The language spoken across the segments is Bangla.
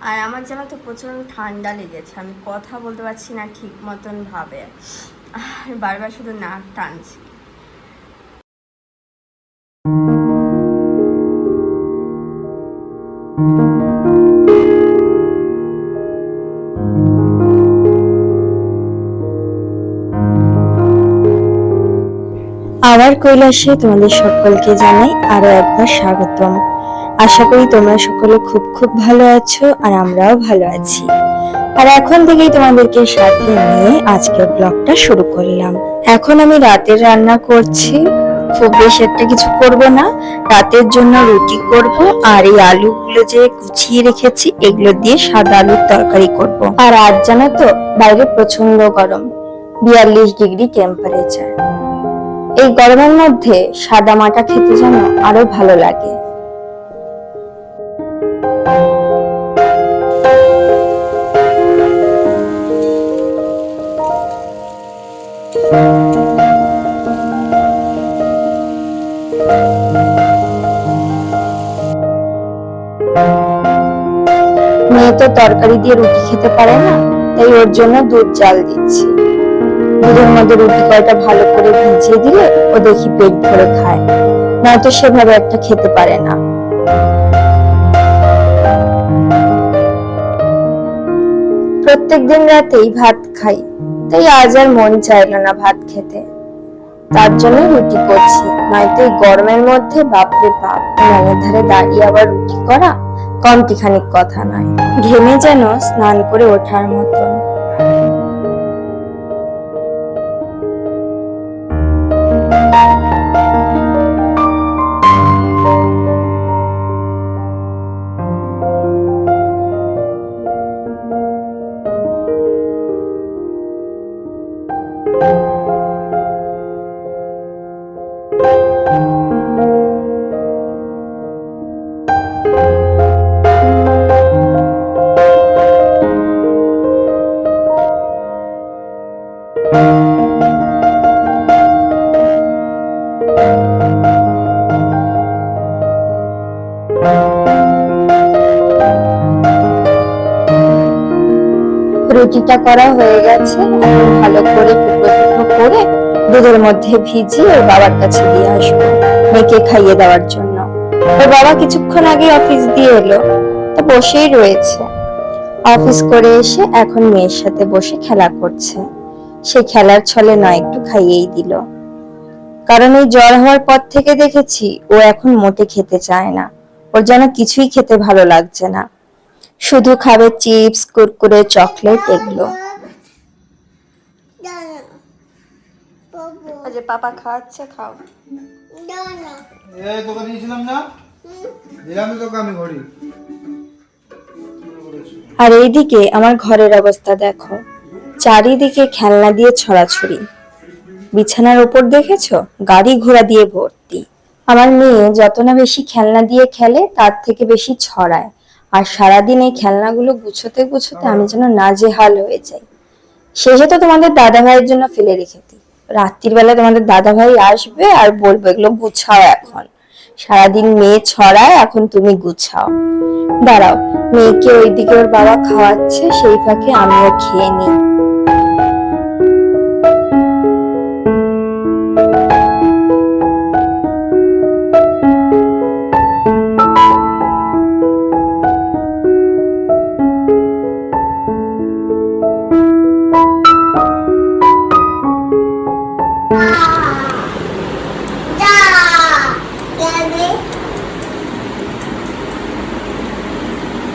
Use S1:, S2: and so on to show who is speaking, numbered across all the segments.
S1: আর আমার যেন তো প্রচণ্ড ঠান্ডা লেগেছে, আমি কথা বলতে পারছি না ঠিক মতন ভাবে, বারবার শুধু নাক টানছি।
S2: আবার কৈলাসে তোমাদের সকলকে জানাই আরো একবার স্বাগতম। আশা করি তোমরা সকলে খুব খুব ভালো আছো আর আমরাও ভালো আছি। আর এখন থেকেই তোমাদেরকে সাথে নিয়ে আজকের ব্লগটা শুরু করলাম। এখন আমি রাতের রান্না করছি, খুব বেশি একটা কিছু করব না। রাতের জন্য রুটি করব আর এই আলুগুলো যে কুচিয়ে রেখেছি এগুলো দিয়ে সাদা আলুর তরকারি করব। আর আজ জানো তো বাইরে প্রচন্ড গরম, 42 ডিগ্রি টেম্পারেচার। এই গরমের মধ্যে সাদা মাটা খেতে যেন আরো ভালো লাগে। মেয়ে তো তরকারি দিয়ে রুটি খেতে পারে না, তাই ওর জন্য দুধ জাল দিচ্ছি। দুধের মধ্যে রুটি কয়টা ভালো করে ভিজিয়ে দিলে ও দেখি পেট ভরে খায়, নয়তো সেভাবে একটা খেতে পারে না। প্রত্যেকদিন রাতেই ভাত খাই, তাই আজ আর মন চাইলো না ভাত খেতে, তার জন্য রুটি করছি। নয়তো এই গরমের মধ্যে বাপরে বাপ, নলের ধারে দাঁড়িয়ে আবার রুটি করা কমতি খানিক কথা নয়। ঘেমে যেন স্নান করে ওঠার মতন। রুটিটা করা হয়ে গেছে, এখন ভালো করে টুকরো টুকরো করে দুধের মধ্যে ভিজিয়ে ওর বাবার কাছে দিয়ে আসবো মেয়েকে খাইয়ে দেওয়ার জন্য। ওর বাবা কিছুক্ষণ আগে অফিস দিয়ে এলো, তো বসেই রয়েছে। অফিস করে এসে এখন মেয়ের সাথে বসে খেলা করছে। সে খেলার ছলে নয় একটু খাইয়েই দিল, কারণ এই জ্বর হওয়ার পর থেকে দেখেছি ও এখন মোটে খেতে চায় না। ওর যেন কিছুই খেতে ভালো লাগছে না, শুধু খাবে চিপস, কুরকুরে, চকলেট এগুলো।
S1: যে পাপা খাওয়াচ্ছে, খাও।
S3: এই তোকে দিয়েছিলাম না, দিলাম তোকে আমি ঘড়ি।
S2: আর এইদিকে আমার ঘরের অবস্থা দেখো, চারিদিকে খেলনা দিয়ে ছড়াছড়ি। বিছানার উপর দেখেছো গাড়ি ঘোড়া দিয়ে ভর্তি। আমার মেয়ে যত না বেশি খেলনা দিয়ে খেলে তার থেকে বেশি ছড়ায়, আর সারাদিন এই খেলনাগুলো গুছোতে গুছোতে আমি যেন নাজেহাল হয়ে যাই। শেষে তো তোমাদের দাদা ভাইয়ের জন্য ফেলে রেখে দিই। রাত্রির বেলা তোমাদের দাদা ভাই আসবে আর বলবো এগুলো গুছাও, এখন সারাদিন মেয়ে ছড়ায়, এখন তুমি গুছাও। দাঁড়াও, মেয়েকে ওইদিকে ওর বাবা খাওয়াচ্ছে, সেই ফাঁকে আমিও খেয়ে নিই।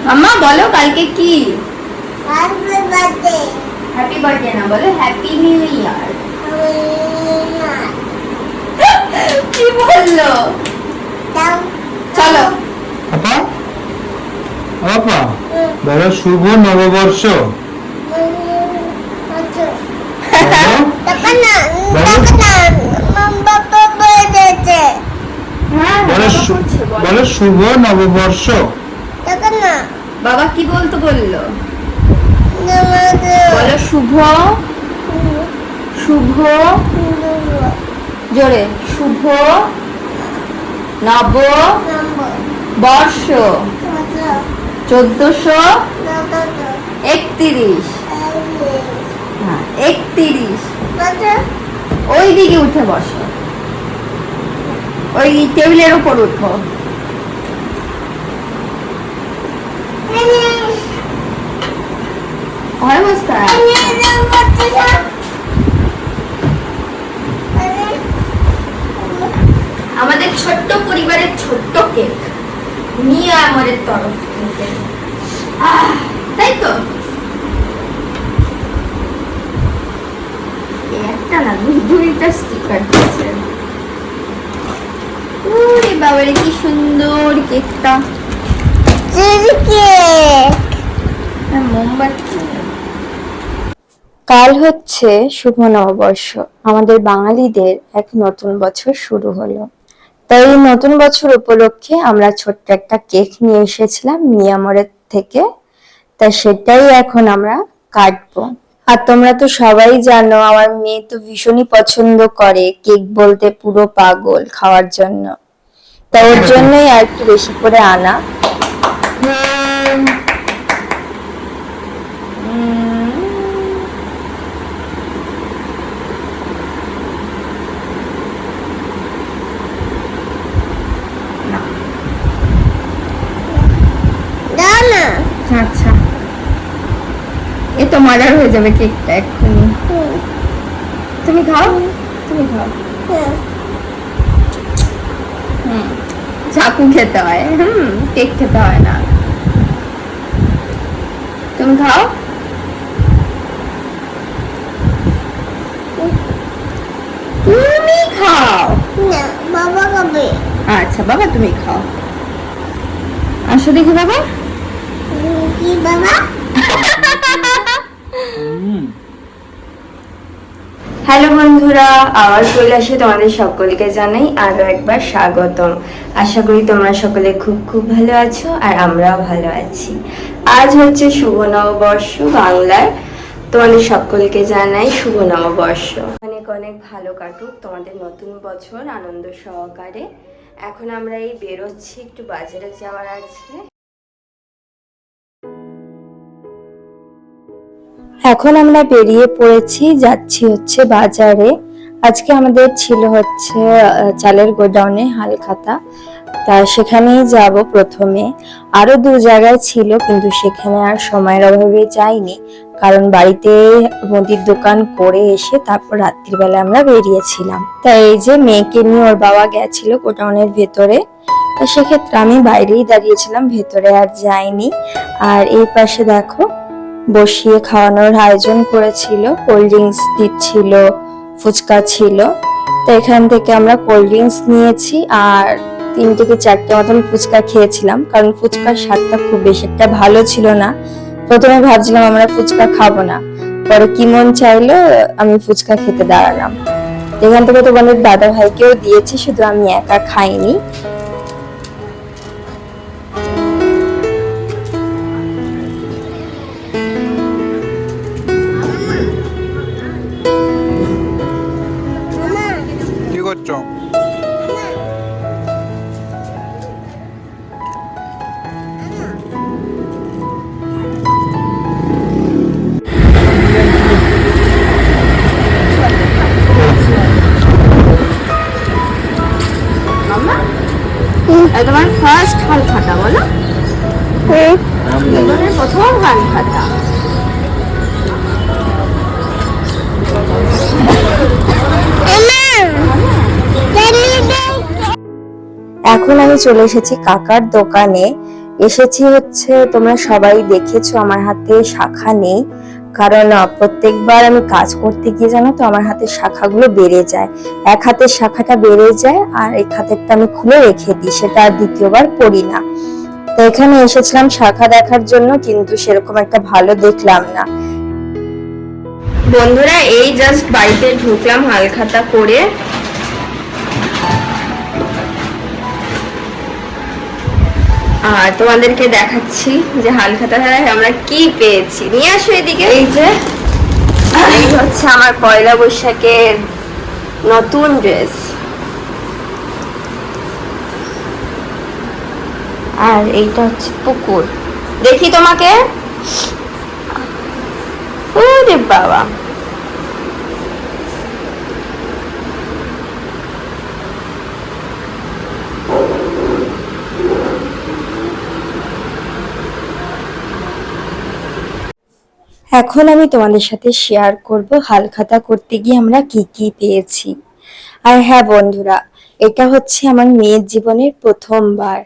S1: মাম্মা বলো কালকে কি?
S2: হ্যাপি বার্থডে না, বলো হ্যাপি নিউ ইয়ার।
S1: কি বললো? চলো
S3: আপা আপা বলো শুভ নববর্ষ। বলো শুভ নববর্ষ।
S1: বাবা কি বলতে বললো? বলো শুভ, শুভ জোরে, শুভ নব বর্ষ। 1431। হ্যাঁ 31। ওই দিকে উঠে বসো, ওই টেবিলের উপর উঠো। হয় বস্তা আমাদের ছোট্ট পরিবারের ছোট্ট কেক নিয়ে আমাদের তরফ থেকে, তাই তো? একটা না দুইটা স্টিকার দিয়েছে। ওরে বাবারে কি সুন্দর কেকটা, মোমবাতি।
S2: কাল হচ্ছে শুভ নববর্ষ, আমাদের বাঙালিদের এক নতুন বছর শুরু হলো। তাই এই নতুন বছর উপলক্ষে আমরা ছোট্ট একটা কেক নিয়ে এসেছিলাম মিয়ামরের থেকে, তাই সেটাই এখন আমরা কাটবো। আর তোমরা তো সবাই জানো আমার মেয়ে তো ভীষণই পছন্দ করে কেক, বলতে পুরো পাগল খাওয়ার জন্য, তাই ওর জন্যই আর একটু বেশি করে আনা।
S1: আচ্ছা, এ তো মজার হয়ে যাবে কেকটা এক্ষুনি। তুমি খাও, তুমি খাও। চাকু খেতে হয়, কেক খেতে হয় না। তুমি খাও। তুমি খাও
S4: না, বাবা খাবে।
S1: আচ্ছা বাবা তুমি খাও। আসো দেখি বাবা।
S4: কি বাবা?
S2: হ্যালো বন্ধুরা, আবার চলে আসে তোমাদের সকলকে জানাই আরো একবার স্বাগতম। আশা করি তোমরা সকলে খুব খুব ভালো আছো আর আমরাও ভালো আছি। আজ হচ্ছে শুভ নববর্ষ বাংলার, তোমাদের সকলকে জানাই শুভ নববর্ষ। অনেক অনেক ভালো কাটুক তোমাদের নতুন বছর আনন্দ সহকারে। এখন আমরা এই বেরোচ্ছি, একটু বাজারে যাওয়ার আছে। এখন আমরা বেরিয়ে পড়েছি, যাচ্ছি হচ্ছে বাজারে। আজকে আমাদের ছিল হচ্ছে চালের গোডাউনে হালখাতা, তা সেখানেই যাব প্রথমে। আরো দু জায়গায় ছিল কিন্তু সেখানে আর সময়ের অভাবে যাইনি, কারণ বাড়িতে মুদির দোকান করে এসে তারপর রাত্রিবেলা আমরা বেরিয়েছিলাম। তাই এই যে মেয়েকে নিয়ে ওর বাবা গেছিল গোডাউনের ভেতরে, তা সেক্ষেত্রে আমি বাইরেই দাঁড়িয়েছিলাম, ভেতরে আর যাইনি। আর এই পাশে দেখো বসিয়ে খাওয়ানোর আয়োজন করেছিল, কোল্ড ড্রিঙ্কস দিচ্ছিল, ফুচকা ছিল। তো এখান থেকে আমরা কোল্ড ড্রিঙ্কস নিয়েছি আর 3 থেকে 4টে মতন ফুচকা খেয়েছিলাম, কারণ ফুচকার স্বাদটা খুব বেশি একটা ভালো ছিল না। প্রথমে ভাবছিলাম আমরা ফুচকা খাবো না, পরে কি মন চাইলো আমি ফুচকা খেতে দাঁড়ালাম। এখান থেকে তোমাদের দাদা ভাইকেও দিয়েছি, শুধু আমি একা খাইনি।
S3: কি করছো?
S1: তোমার ফার্স্ট হালখাতা বলো। জীবনের প্রথম হালখাতা।
S2: এখন আমি চলে এসেছি কাকার দোকানে। এসেছি হচ্ছে, তোমরা সবাই দেখেছো আমার হাতে শাখা নেই, কারণ প্রত্যেকবার আমি কাজ করতে গিয়ে জানো তো আমার হাতের শাখাগুলো বেড়ে যায়। এক হাতের শাখাটা বেড়ে যায় আর এক হাতেরটা আমি খুলে রেখে দিই, সেটা আর দ্বিতীয়বার পরি না। তো এখানে এসেছিলাম শাখা দেখার জন্য, কিন্তু সেরকম একটা ভালো দেখলাম না।
S1: বন্ধুরা এই জাস্ট বাড়িতে ঢুকলাম হালখাতা করে। আর তোমাদেরকে দেখাচ্ছি যে হালখাতায় আমরা কি পেয়েছি। নিয়ে আসো এদিকে।
S2: এই যে এই হচ্ছে আমার পয়লা বৈশাখের নতুন ড্রেস, আর এইটা হচ্ছে পুকুর।
S1: দেখি তোমাকে। ওরে বাবা,
S2: এখন আমি তোমাদের সাথে শেয়ার করব হালখাতা করতে গিয়ে আমরা কি কি পেয়েছি। আর হ্যাঁ বন্ধুরা, এটা হচ্ছে আমার মেয়ের জীবনের প্রথমবার।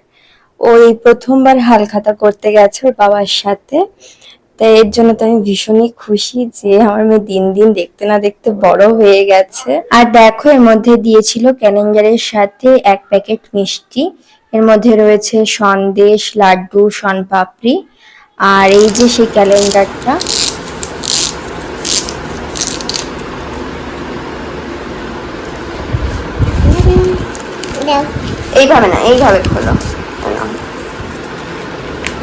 S2: ওই প্রথমবার হালখাতা করতে গেছে ওর বাবার সাথে। তাই এর জন্য তো আমি ভীষণই খুশি যে আমার মেয়ে দিন দিন দেখতে না দেখতে বড় হয়ে গেছে। আর দেখো, এর মধ্যে দিয়েছিল ক্যালেন্ডারের সাথে 1 প্যাকেট মিষ্টি। এর মধ্যে রয়েছে সন্দেশ, লাড্ডু, শনপাপড়ি। আর এই যে সেই ক্যালেন্ডারটা।
S4: দাও
S1: এইভাবে না, এইভাবে খোলো।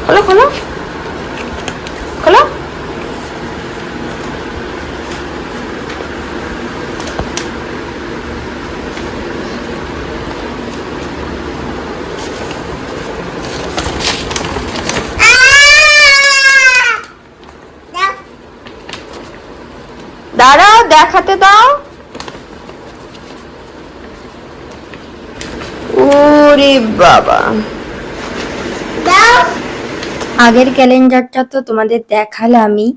S1: খোলো খোলো খোলো।
S4: দাও
S1: দাঁড়াও, দেখাতে দাও। ওরে বাবা,
S4: দাও
S2: আগের ক্যালেন্ডারটা তো তোমাদের দেখালামই,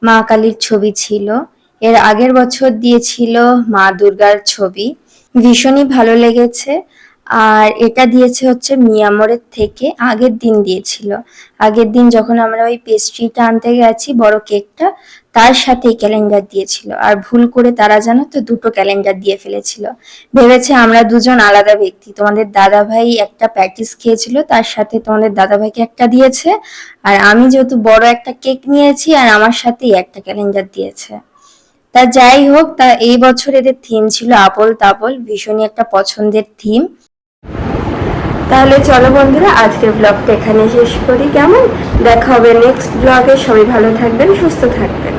S2: মা কালীর ছবি ছিল। এর আগের বছর দিয়েছিল মা দুর্গার ছবি, ভীষণই ভালো লেগেছে। আর এটা দিয়েছে হচ্ছে মিয়ামরের থেকে, আগের দিন দিয়েছিল। আগের দিন যখন আমরা ওই পেস্ট্রিটা আনতে গেছি, বড় কেকটা, তার সাথে ক্যালেন্ডার দিয়েছিল। আর ভুল করে তারা জানো তো 2টো ক্যালেন্ডার দিয়ে ফেলেছিল। ভেবেছে আমরা দুজন আলাদা ব্যক্তি। তোমাদের দাদা ভাই একটা প্যাটিস খেয়েছিল, তার সাথে তোমাদের দাদা ভাইকে একটা দিয়েছে। আর আমি যেহেতু বড় একটা কেক নিয়েছি, আর আমার সাথেই একটা ক্যালেন্ডার দিয়েছে। তা যাই হোক, তা এই বছর এদের থিম ছিল আবোল তাবোল, ভীষণই একটা পছন্দের থিম।
S1: তাহলে চলো বন্ধুরা, আজকের ব্লগটা এখানে শেষ করি। কেমন? দেখা হবে নেক্সট ব্লগে। সবাই ভালো থাকবেন, সুস্থ থাকবেন।